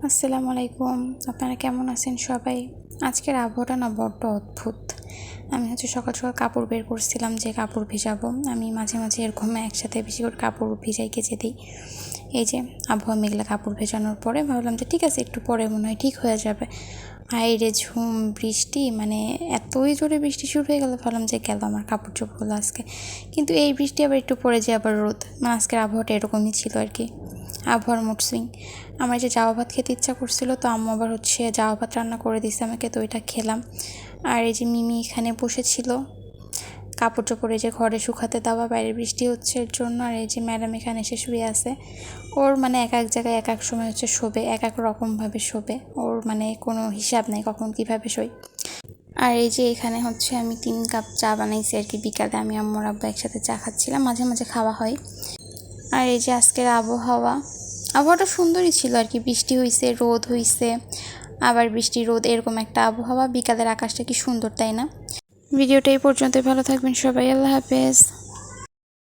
আসসালামু আলাইকুম। আপনারা কেমন আছেন সবাই? আজকের আবহাওয়াটা না বড্ড অদ্ভুত। আমি সকাল সকাল কাপড় বের করছিলাম যে কাপড় ভিজাবো। আমি মাঝে মাঝে এরকম একসাথে বেশি করে কাপড় ভিজাই কেচে দিই। এই যে আবহাওয়া মেঘলা কাপড় ভেজানোর পরে ভাবলাম যে ঠিক আছে, একটু পরে মনে হয় ঠিক হয়ে যাবে। হাইরে ঝুম বৃষ্টি, মানে এতই জোরে বৃষ্টি শুরু হয়ে গেল, ভাবলাম যে গেল আমার কাপড় চোপড়গুলো আজকে। কিন্তু এই বৃষ্টি আবার একটু পরে যে আবার রোদ, মানে আজকের আবহাওয়াটা এরকমই ছিল আর কি। আবহাওয়ার মুড সুইং। আমার যে জাওয়া ভাত খেতে ইচ্ছা করছিল, তো আম্মু আবার জাওয়া ভাত রান্না করে দিছে আমাকে, তো ওইটা খেলাম। আর এই যে মিমি এখানে বসেছিল কাপড় চোপড় এই যে ঘরে শুকাতে দেওয়া, বাইরে বৃষ্টি হচ্ছে এর জন্য। আর এই যে ম্যাডাম এখানে এসে শুয়ে আছে। ওর মানে এক এক জায়গায় এক এক সময় শোবে, এক এক রকমভাবে শোবে। ওর মানে কোনো হিসাব নেই কখন কীভাবে শোয়। আর এই যে এখানে আমি 3 কাপ চা বানাইছি আর কি বিকালে। আমি আম্মুর আব্বা একসাথে চা খাচ্ছিলাম, মাঝে মাঝে খাওয়া হয়। আর এই যে আজকের আবহাওয়াটা সুন্দরই ছিল আর কি। বৃষ্টি হইছে, রোদ হইছে, আবার বৃষ্টি রোদ, এরকম একটা আবহাওয়া। বিকালের আকাশটা কি সুন্দর, তাই না? ভিডিওটা এই পর্যন্তই। ভালো থাকবেন সবাই, আল্লাহ হাফেজ।